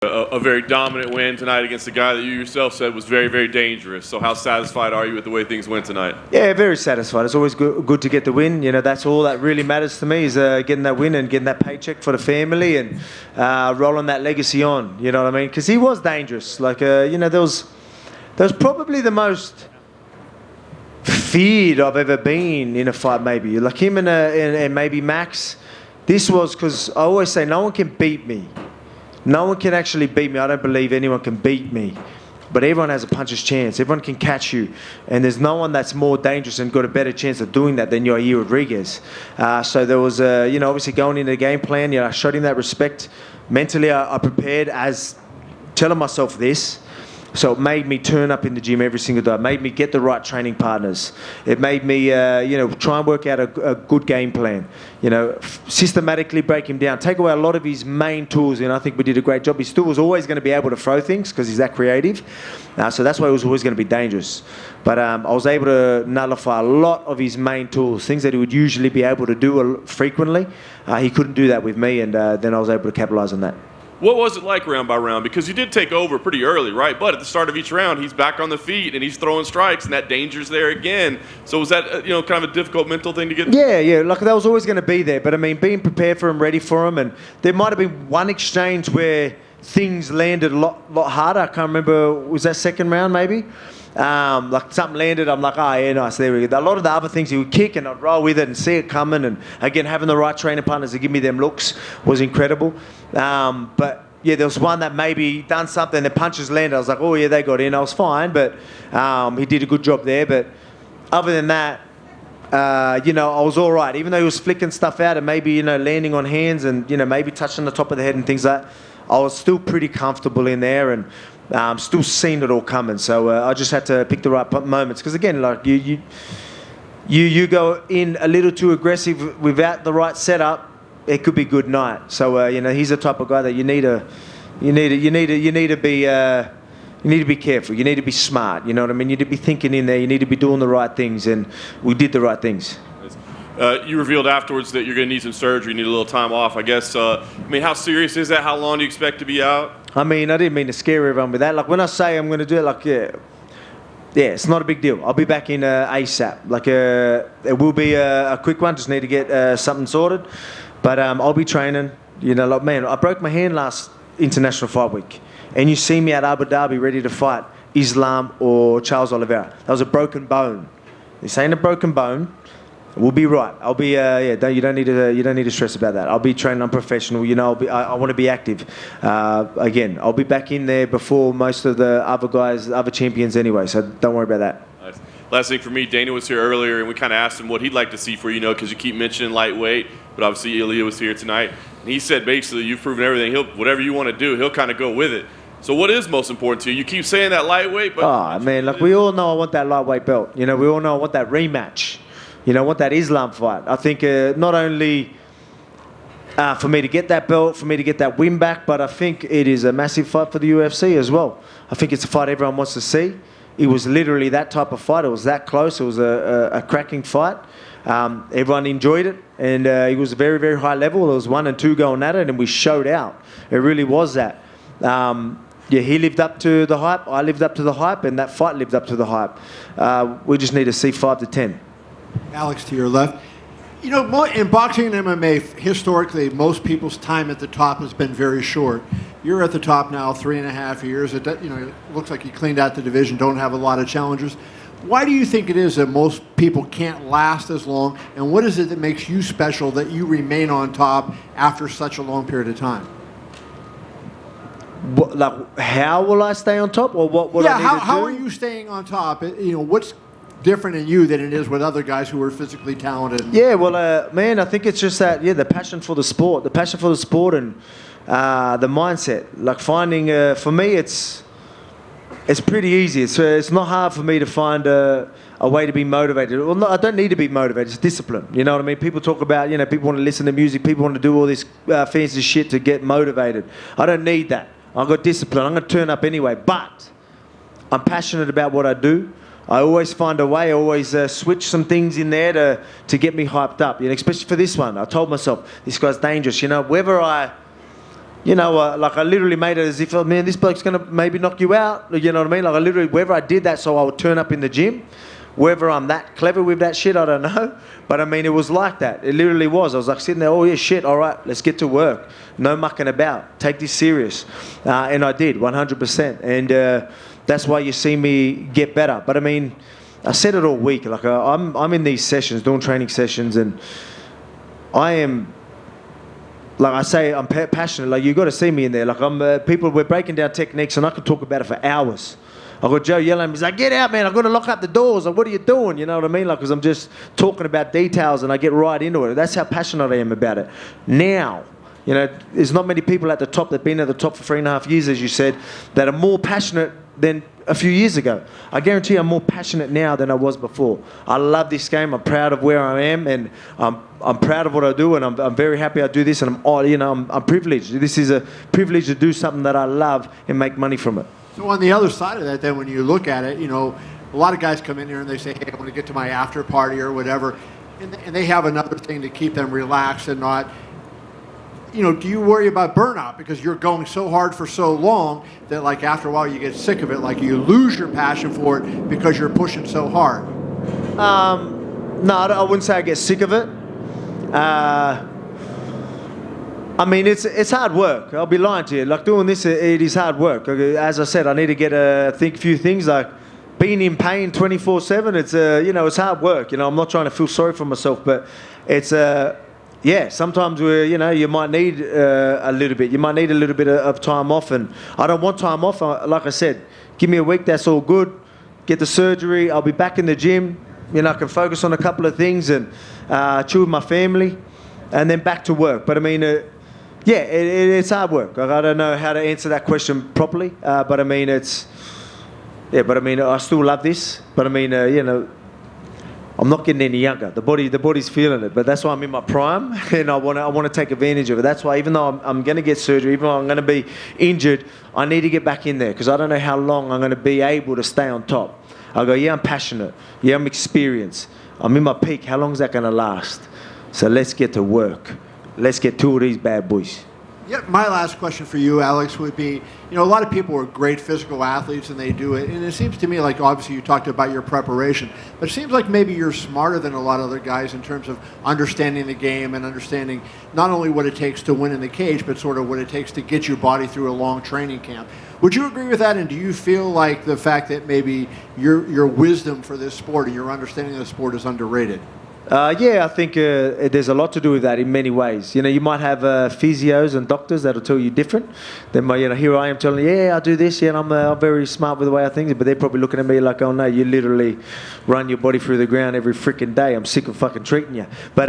A very dominant win tonight against a guy that you yourself said was very, very dangerous. So how satisfied are you with the way things went tonight? Yeah, very satisfied. It's always good to get the win. You know, that's all that really matters to me is getting that win and getting that paycheck for the family and rolling that legacy on. You know what I mean? Because he was dangerous. Like, you know, there was probably the most feared I've ever been in a fight, maybe. Like him and maybe Max. This was because I always say no one can beat me. No one can actually beat me. I don't believe anyone can beat me. But everyone has a puncher's chance. Everyone can catch you. And there's no one that's more dangerous and got a better chance of doing that than Yair Rodriguez. So there was, you know, obviously going into the game plan, you know, I showed him that respect. Mentally, I prepared as telling myself this. So it made me turn up in the gym every single day. It made me get the right training partners. It made me, you know, try and work out a good game plan. You know, systematically break him down. Take away a lot of his main tools, and I think we did a great job. He still was always going to be able to throw things because he's that creative. So that's why he was always going to be dangerous. But I was able to nullify a lot of his main tools, things that he would usually be able to do frequently. He couldn't do that with me, and then I was able to capitalize on that. What was it like round by round? Because you did take over pretty early, right? But at the start of each round, he's back on the feet and he's throwing strikes, and that danger's there again. So was that, you know, kind of a difficult mental thing to get? Yeah. Like that was always going to be there. But I mean, being prepared for him, ready for him, and there might have been one exchange where things landed a lot harder. I can't remember. Was that second round maybe? Like something landed, I'm like, oh yeah, nice, there we go. A lot of the other things he would kick and I'd roll with it and see it coming, and again having the right training partners to give me them looks was incredible. But yeah, there was one that maybe done something, the punches landed, I was like, oh yeah, they got in, I was fine, but he did a good job there. But other than that, you know, I was all right, even though he was flicking stuff out and maybe, you know, landing on hands and, you know, maybe touching the top of the head and things like that. I was still pretty comfortable in there and still seeing it all coming. So I just had to pick the right moments. Because again, like you go in a little too aggressive without the right setup, it could be good night. So you know, he's the type of guy that you need to be careful. You need to be smart. You know what I mean? You need to be thinking in there. You need to be doing the right things, and we did the right things. You revealed afterwards that you're going to need some surgery, need a little time off. I guess, I mean, how serious is that? How long do you expect to be out? I mean, I didn't mean to scare everyone with that. Like, when I say I'm going to do it, like, yeah, it's not a big deal. I'll be back in ASAP. Like, it will be a quick one. Just need to get something sorted. But I'll be training. You know, like, man, I broke my hand last International Fight Week. And you see me at Abu Dhabi ready to fight Islam or Charles Oliveira. That was a broken bone. This ain't a broken bone. We'll be right. I'll be you don't need to stress about that. I'll be training. I'm professional. You know, I want to be active. Again, I'll be back in there before most of the other guys, other champions anyway. So don't worry about that. Nice. Last thing for me, Dana was here earlier, and we kind of asked him what he'd like to see for you, know, because you keep mentioning lightweight, but obviously Ilia was here tonight, and he said basically you've proven everything. Whatever you want to do, he'll kind of go with it. So what is most important to you? You keep saying that lightweight, but man, like we all know I want that lightweight belt. You know, we all know I want that rematch. You know, I want that Islam fight. I think not only for me to get that belt, for me to get that win back, but I think it is a massive fight for the UFC as well. I think it's a fight everyone wants to see. It was literally that type of fight. It was that close. It was a cracking fight. Everyone enjoyed it, and it was a very, very high level. There was 1 and 2 going at it, and we showed out. It really was that. Yeah, he lived up to the hype. I lived up to the hype, and that fight lived up to the hype. We just need to see 5 to 10. Alex, to your left. You know, in boxing and MMA, historically, most people's time at the top has been very short. You're at the top now 3.5 years. It looks like you cleaned out the division, don't have a lot of challengers. Why do you think it is that most people can't last as long, and what is it that makes you special that you remain on top after such a long period of time? Like, how will I stay on top, or what I need to do? How are you staying on top? You know, what's different in you than it is with other guys who are physically talented? Yeah, well, man, I think it's just that, the passion for the sport, and the mindset. Like finding, for me, it's pretty easy. It's not hard for me to find a way to be motivated. Well, no, I don't need to be motivated. It's discipline. You know what I mean? People talk about, people want to listen to music. People want to do all this fancy shit to get motivated. I don't need that. I've got discipline. I'm going to turn up anyway. But I'm passionate about what I do. I always find a way. I always switch some things in there to get me hyped up. Especially for this one. I told myself, this guy's dangerous. Whether I you know, like I literally made it as if, oh, man, this bloke's going to maybe knock you out. You know what I mean? Like I literally, whether I did that so I would turn up in the gym, whether I'm that clever with that shit, I don't know. But I mean, it was like that. It literally was. I was like sitting there, oh yeah, shit, all right, let's get to work. No mucking about. Take this serious. And I did, 100%. And that's why you see me get better. But I mean, I said it all week. Like I'm in these sessions, doing training sessions, and I am, like I say, I'm passionate. Like you got to see me in there. Like we're breaking down techniques, and I could talk about it for hours. I got Joe yelling at me. He's like, get out, man. I've got to lock up the doors. Like, what are you doing? You know what I mean? Like, because I'm just talking about details and I get right into it. That's how passionate I am about it. Now, you know, there's not many people at the top that have been at the top for 3.5 years, as you said, that are more passionate than a few years ago. I guarantee I'm more passionate now than I was before. I love this game. I'm proud of where I am, and I'm proud of what I do, and I'm very happy I do this, and I'm privileged. This is a privilege to do something that I love and make money from it. So on the other side of that, then when you look at it, you know, a lot of guys come in here and they say, hey, I want to get to my after party or whatever, and they have another thing to keep them relaxed and not, you know, do you worry about burnout because you're going so hard for so long that like after a while you get sick of it, like you lose your passion for it because you're pushing so hard? No, I wouldn't say I get sick of it. I mean, it's hard work. I'll be lying to you. Like doing this, it is hard work. As I said, I need to get think a few things like being in pain 24/7. It's it's hard work. You know, I'm not trying to feel sorry for myself, but it's yeah. Sometimes you might need a little bit. You might need a little bit of time off, and I don't want time off. Like I said, give me a week. That's all good. Get the surgery. I'll be back in the gym. You know, I can focus on a couple of things and chill with my family, and then back to work. But I mean. Yeah, it's hard work. I don't know how to answer that question properly, but I mean I still love this. But I mean, I'm not getting any younger. The body's feeling it, but that's why I'm in my prime, and I want to take advantage of it. That's why even though I'm going to get surgery, even though I'm going to be injured, I need to get back in there because I don't know how long I'm going to be able to stay on top. I go, yeah, I'm passionate. Yeah, I'm experienced. I'm in my peak. How long is that going to last? So let's get to work. Let's get two of these bad boys. Yeah, my last question for you, Alex, would be, you know, a lot of people are great physical athletes and they do it. And it seems to me like obviously you talked about your preparation, but it seems like maybe you're smarter than a lot of other guys in terms of understanding the game and understanding not only what it takes to win in the cage, but sort of what it takes to get your body through a long training camp. Would you agree with that? And do you feel like the fact that maybe your wisdom for this sport and your understanding of the sport is underrated? Yeah, I think there's a lot to do with that in many ways. You know, you might have physios and doctors that'll tell you different. Then, here I am telling you, yeah, I do this, yeah, and I'm very smart with the way I think, but they're probably looking at me like, oh no, you literally run your body through the ground every freaking day. I'm sick of fucking treating you. But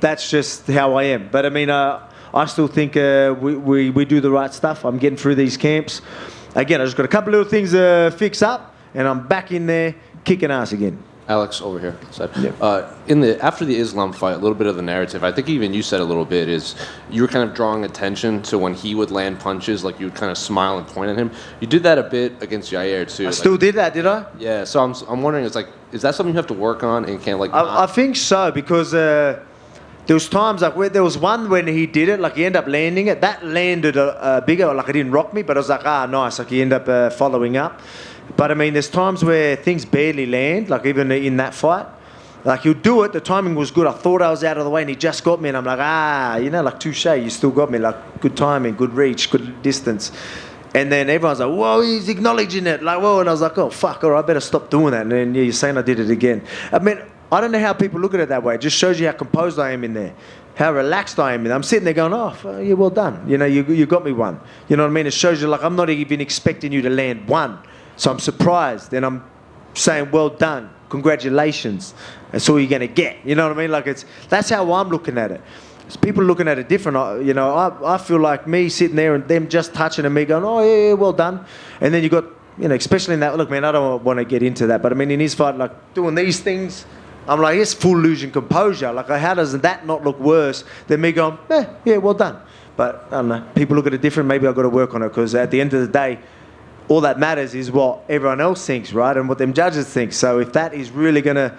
that's just how I am. But I mean, I still think we do the right stuff. I'm getting through these camps. Again, I just got a couple little things to fix up, and I'm back in there kicking ass again. Alex, over here. Yeah. After the Islam fight, a little bit of the narrative, I think even you said a little bit, is you were kind of drawing attention to when he would land punches, like you would kind of smile and point at him. You did that a bit against Yair too. I still did that, did I? Yeah. So I'm wondering, is that something you have to work on and can't like? I think so because there was times like where there was one when he did it, like he ended up landing it. That landed bigger, like it didn't rock me, but I was like, nice. Like he ended up following up. But I mean, there's times where things barely land, like even in that fight. Like he'll do it, the timing was good. I thought I was out of the way and he just got me and I'm like, like touche, you still got me. Like good timing, good reach, good distance. And then everyone's like, whoa, he's acknowledging it. Like, whoa, and I was like, oh, fuck, all right, I better stop doing that. And then you're saying I did it again. I mean, I don't know how people look at it that way. It just shows you how composed I am in there, how relaxed I am in there. I'm sitting there going, yeah, well done. You know, you got me one. You know what I mean? It shows you, like, I'm not even expecting you to land one. So I'm surprised, and I'm saying, well done, congratulations. That's all you're going to get. You know what I mean? Like that's how I'm looking at it. So people looking at it different. You know, I feel like me sitting there and them just touching and me going, oh, yeah, well done. And then you got, you know, especially in that, look, man, I don't want to get into that, but I mean, in his fight, like doing these things, I'm like, it's full losing composure. Like, how does that not look worse than me going, yeah, well done. But I don't know, people look at it different. Maybe I've got to work on it because at the end of the day, all that matters is what everyone else thinks, right? And what them judges think. So if that is really going to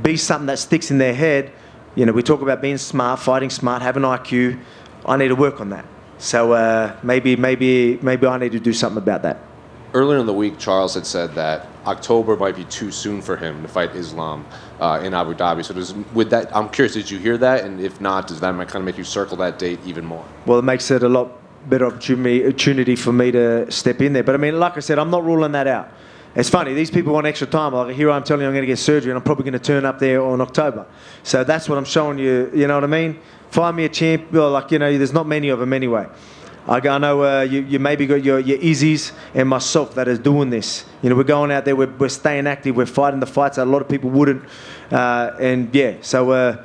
be something that sticks in their head, you know, we talk about being smart, fighting smart, having IQ. I need to work on that. So maybe I need to do something about that. Earlier in the week, Charles had said that October might be too soon for him to fight Islam in Abu Dhabi. So I'm curious, did you hear that? And if not, does that kind of make you circle that date even more? Well, it makes it a lot better opportunity for me to step in there. But I mean, like I said, I'm not ruling that out. It's funny, these people want extra time. Like here I'm telling you I'm going to get surgery and I'm probably going to turn up there in October. So that's what I'm showing you, you know what I mean? Find me a champ, there's not many of them anyway. I know you maybe got your Izzies and myself that is doing this. We're going out there, we're staying active, we're fighting the fights that a lot of people wouldn't. So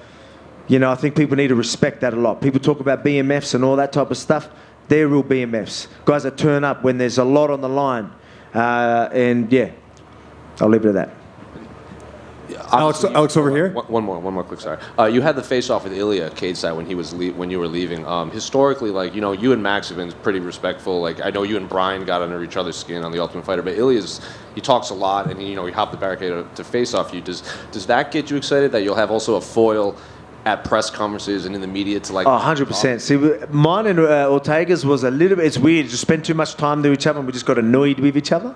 I think people need to respect that a lot. People talk about BMFs and all that type of stuff. They're real BMFs. Guys that turn up when there's a lot on the line. I'll leave it at that. Alex over here. One more quick, sorry. You had the face-off with Ilia at cage side when you were leaving. Historically, you and Max have been pretty respectful. I know you and Brian got under each other's skin on The Ultimate Fighter, but he talks a lot, and he hopped the barricade to face off you. Does that get you excited that you'll have also a foil at press conferences and in the media to 100%. See, mine and Ortega's was a little bit, it's weird, just spend too much time to each other and we just got annoyed with each other.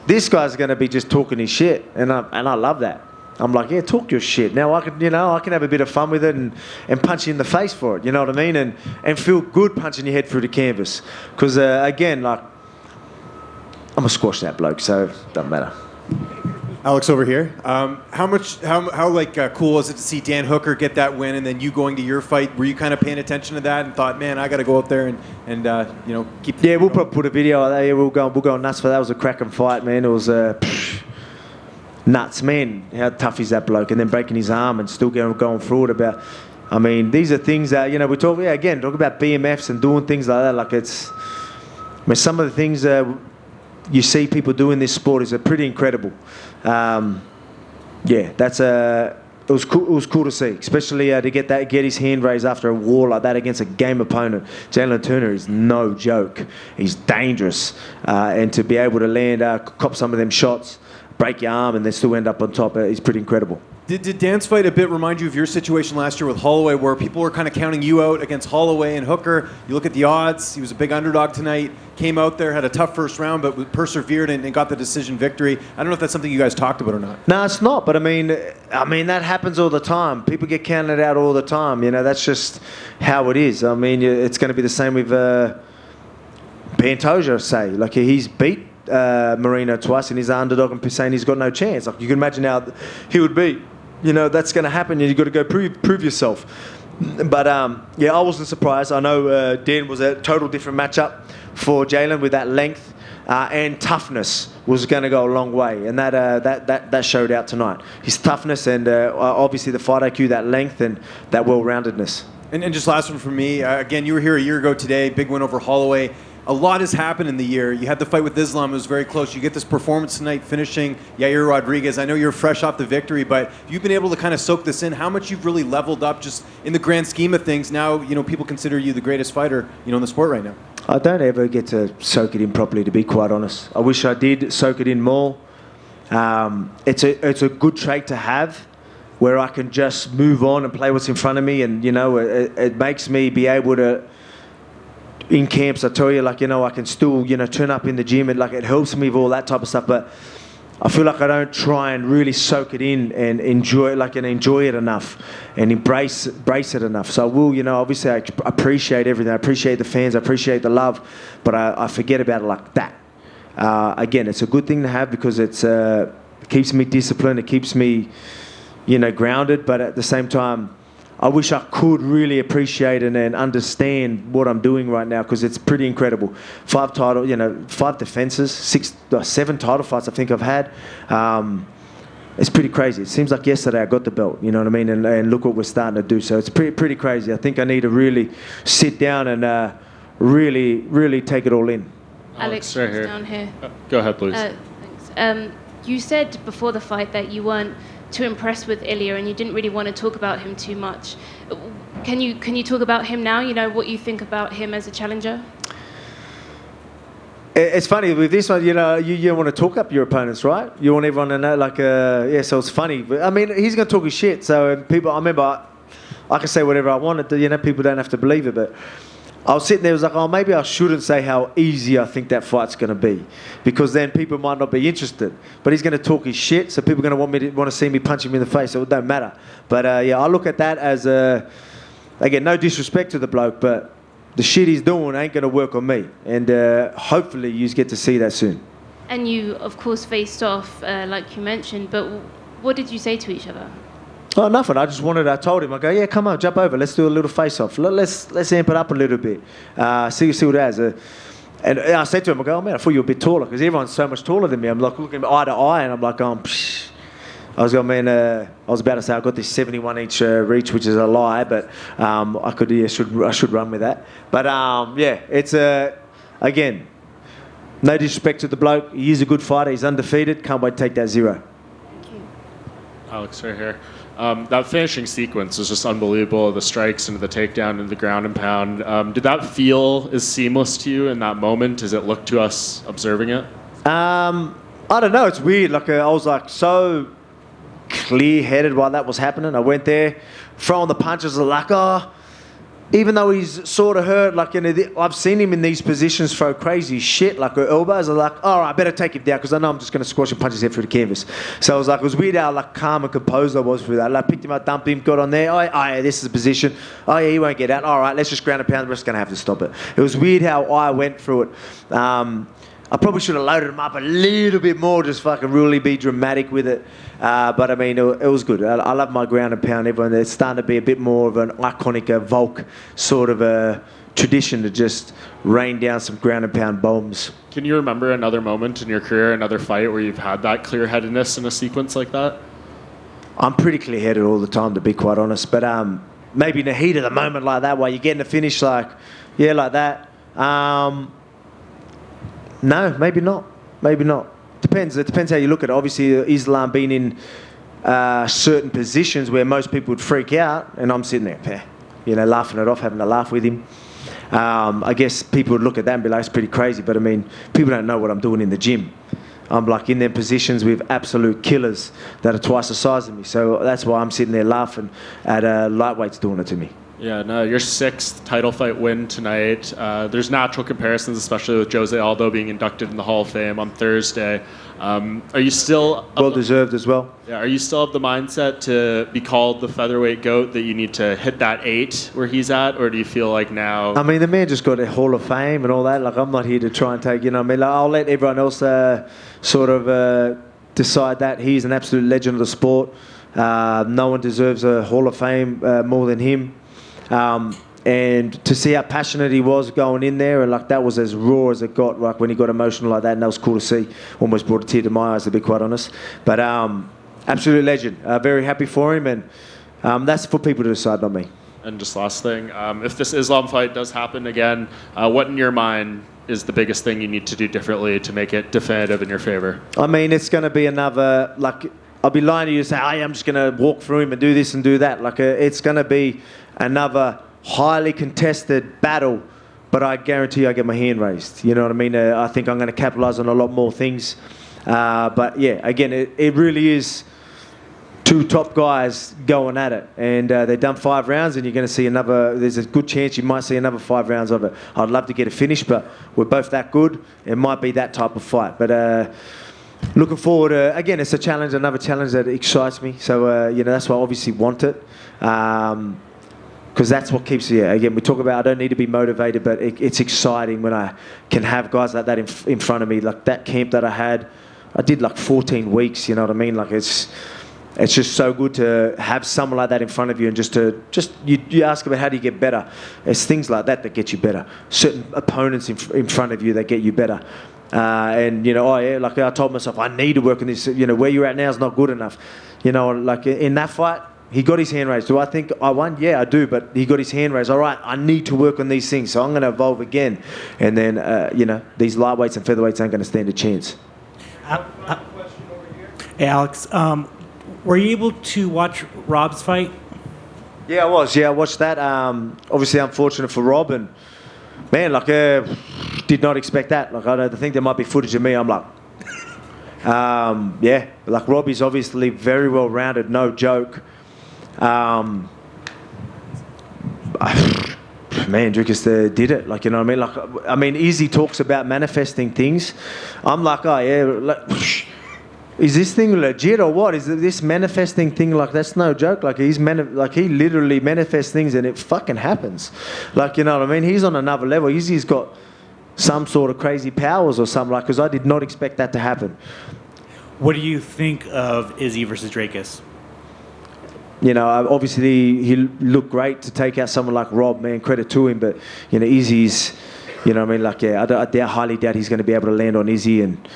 This guy's going to be just talking his shit, and I love that. I'm like, yeah, talk your shit. Now I can have a bit of fun with it and punch you in the face for it, you know what I mean? And feel good punching your head through the canvas. Because, again, I'm going to squash that bloke, so it doesn't matter. Alex over here. How cool was it to see Dan Hooker get that win and then you going to your fight? Were you kind of paying attention to that and thought, man, I got to go out there and keep... Yeah, we'll probably put a video out there. Yeah, we'll go nuts for that. It was a cracking fight, man. It was nuts, man. How tough is that bloke? And then breaking his arm and still going through it these are things that, we talk about BMFs and doing things like that. Some of the things you see people do in this sport is pretty incredible. It was cool to see, especially to get his hand raised after a war like that against a game opponent. Jalen Turner is no joke. He's dangerous, and to be able to land, cop some of them shots, break your arm, and then still end up on top is pretty incredible. Did Dan's fight a bit remind you of your situation last year with Holloway, where people were kind of counting you out against Holloway and Hooker? You look at the odds, he was a big underdog tonight, came out there, had a tough first round, but persevered and got the decision victory. I don't know if that's something you guys talked about or not. No, it's not, but I mean that happens all the time. People get counted out all the time. That's just how it is. It's going to be the same with Pantoja, say. He's beat Marino twice and he's an underdog and saying he's got no chance. You can imagine how he would be. That's going to happen. You've got to go prove yourself. But, I wasn't surprised. I know Dan was a total different matchup for Jalen with that length and toughness was going to go a long way. And that showed out tonight. His toughness and obviously the fight IQ, that length and that well-roundedness. And just last one from me. Again, you were here a year ago today. Big win over Holloway. A lot has happened in the year. You had the fight with Islam. It was very close. You get this performance tonight finishing Yair Rodriguez. I know you're fresh off the victory, but you've been able to kind of soak this in. How much you've really leveled up just in the grand scheme of things. Now, people consider you the greatest fighter, in the sport right now. I don't ever get to soak it in properly, to be quite honest. I wish I did soak it in more. It's a good trait to have where I can just move on and play what's in front of me. And, it makes me be able to... In camps, I tell you, I can still, turn up in the gym and it helps me with all that type of stuff. But I feel like I don't try and really soak it in and enjoy it enough and embrace it enough. So I will, obviously I appreciate everything. I appreciate the fans. I appreciate the love, but I forget about it like that. Again, it's a good thing to have because it keeps me disciplined. It keeps me, grounded. But at the same time, I wish I could really appreciate and understand what I'm doing right now because it's pretty incredible. 5 defenses, 7 title fights I think I've had. It's pretty crazy. It seems like yesterday I got the belt, you know what I mean? And look what we're starting to do. So it's pretty crazy. I think I need to really sit down and really take it all in. Alex, right here. Down here. Go ahead, please. Thanks. You said before the fight that you weren't too impressed with Ilia and you didn't really want to talk about him too much. Can you talk about him now? What you think about him as a challenger? It's funny with this one, you want to talk up your opponents, right? You want everyone to know, so it's funny. But, he's going to talk his shit. So people, I remember I can say whatever I wanted to, people don't have to believe it. But I was sitting there, I was like, oh, maybe I shouldn't say how easy I think that fight's going to be, because then people might not be interested. But he's going to talk his shit, so people are going to want to see me punch him in the face, so it don't matter. But yeah, I look at that as, again, no disrespect to the bloke, but the shit he's doing ain't going to work on me. And hopefully you get to see that soon. And you, of course, faced off, like you mentioned, but what did you say to each other? Oh, nothing. I told him, I go, yeah, come on, jump over. Let's do a little face-off. Let's amp it up a little bit. See what it has. And I said to him, I go, oh, man, I thought you were a bit taller, because everyone's so much taller than me. I'm like looking eye to eye, and I'm like, psh. I was going, man, I was about to say I got this 71-inch reach, which is a lie, but I should run with that. But yeah, it's again, no disrespect to the bloke. He is a good fighter. He's undefeated. Can't wait to take that 0. Thank you. Alex, right here. That finishing sequence was just unbelievable. The strikes into the takedown into the ground and pound. Did that feel as seamless to you in that moment as it looked to us observing it? I don't know. It's weird. Like I was like so clear-headed while that was happening. I went there, throwing the punches. Like, oh, even though he's sort of hurt, like I've seen him in these positions throw crazy shit, like her elbows. I'm like, all right, I better take him down, because I know I'm just going to squash and punch his head through the canvas. So I was like, it was weird how like calm and composed I was through that. Like, picked him up, dumped him, got on there. Oh yeah, this is the position. Oh yeah, he won't get out. All right, let's just ground and pound. The rest going to have to stop it. It was weird how I went through it. I probably should have loaded him up a little bit more, just fucking really be dramatic with it. But I mean, it was good. I love my ground and pound. Everyone, it's starting to be a bit more of an iconic Volk sort of a tradition to just rain down some ground and pound bombs. Can you remember another moment in your career, another fight where you've had that clear-headedness in a sequence like that? I'm pretty clear-headed all the time, to be quite honest. But maybe in the heat of the moment like that, while you're getting the finish, like that. No, maybe not. Maybe not. Depends. It depends how you look at it. Obviously, Islam being in certain positions where most people would freak out, and I'm sitting there, laughing it off, having a laugh with him. I guess people would look at that and be like, it's pretty crazy. But I mean, people don't know what I'm doing in the gym. I'm like in them positions with absolute killers that are twice the size of me. So that's why I'm sitting there laughing at lightweights doing it to me. Yeah, no, your 6th title fight win tonight. There's natural comparisons, especially with Jose Aldo being inducted in the Hall of Fame on Thursday. Are you still... Well deserved as well. Yeah, are you still of the mindset to be called the featherweight GOAT, that you need to hit that 8 where he's at, or do you feel like now... I mean, the man just got a Hall of Fame and all that. Like, I'm not here to try and take, I'll let everyone else decide that. He's an absolute legend of the sport. No one deserves a Hall of Fame more than him. And to see how passionate he was going in there, and like that was as raw as it got, like when he got emotional like that, and that was cool to see. Almost brought a tear to my eyes, to be quite honest. But absolute legend. Very happy for him, and that's for people to decide, not me. And just last thing, if this Islam fight does happen again, what in your mind is the biggest thing you need to do differently to make it definitive in your favor? I mean, it's going to be another, like, I'll be lying to you to say, hey, I'm just going to walk through him and do this and do that. Like, it's going to be another highly contested battle, but I guarantee I get my hand raised. You know what I mean? I think I'm going to capitalise on a lot more things. But yeah, again, it really is 2 top guys going at it, and they've done 5 rounds, and you're going to see another. There's a good chance you might see another 5 rounds of it. I'd love to get a finish, but we're both that good. It might be that type of fight, but. Looking forward, again, it's a challenge, another challenge that excites me. So, that's why I obviously want it. Because that's what keeps you. Again, we talk about I don't need to be motivated, but it's exciting when I can have guys like that in front of me. Like that camp that I did like 14 weeks, you know what I mean? Like it's just so good to have someone like that in front of you, and you ask about how do you get better. It's things like that get you better. Certain opponents in front of you that get you better. And like I told myself, I need to work on this. Where you're at now is not good enough. Like in that fight, he got his hand raised. Do I think I won? Yeah, I do. But he got his hand raised. All right, I need to work on these things. So I'm going to evolve again. And then these lightweights and featherweights aren't going to stand a chance. Hey, Alex, were you able to watch Rob's fight? Yeah, I was. Yeah, I watched that. Obviously, unfortunate for Rob, and man, like, did not expect that. Like, I think there might be footage of me. I'm like, yeah, like Robbie's obviously very well rounded, no joke. man, Dricus did it. Like, you know what I mean? Like, I mean, Izzy talks about manifesting things. I'm like, oh yeah, like, is this thing legit or what? Is this manifesting thing, like, that's no joke? Like, he literally manifests things and it fucking happens. Like, you know what I mean? He's on another level. Izzy's got some sort of crazy powers or something, like, because I did not expect that to happen. What do you think of Izzy versus Dracus? You know, obviously he looked great to take out someone like Rob, man, credit to him. But, you know, Izzy's, you know what I mean? Like, yeah, I highly doubt he's going to be able to land on Izzy and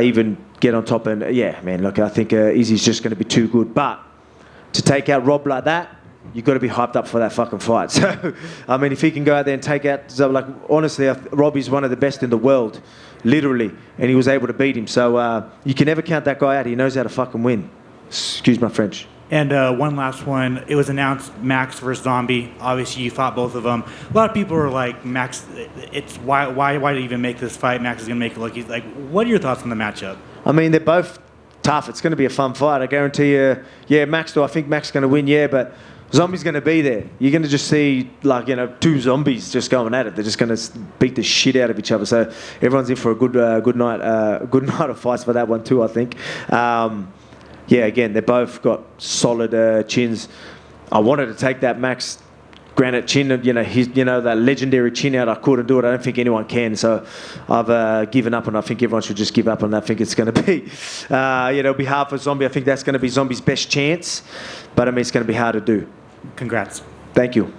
even get on top. And, yeah, man, look, I think Izzy's just going to be too good. But to take out Rob like that, you've got to be hyped up for that fucking fight. So, I mean, if he can go out there and take out, so, like, honestly, Robbie's one of the best in the world, literally, and he was able to beat him. So you can never count that guy out. He knows how to fucking win. Excuse my French. And one last one. It was announced Max versus Zombie. Obviously, you fought both of them. A lot of people were like, Max, it's why even make this fight? Max is going to make it look. He's like, what are your thoughts on the matchup? I mean, they're both tough. It's going to be a fun fight. I guarantee you. Yeah, Max, do I think Max is going to win? Yeah, but Zombie's going to be there. You're going to just see, like, you know, two zombies just going at it. They're just going to beat the shit out of each other. So everyone's in for a good night of fights for that one too, I think. Yeah, again, they both got solid chins. I wanted to take that Max granite chin, you know, that legendary chin out. I couldn't do it. I don't think anyone can. So I've given up, and I think everyone should just give up. And I think it's going to be, it'll be hard for Zombie. I think that's going to be Zombie's best chance. But I mean, it's going to be hard to do. Congrats. Thank you.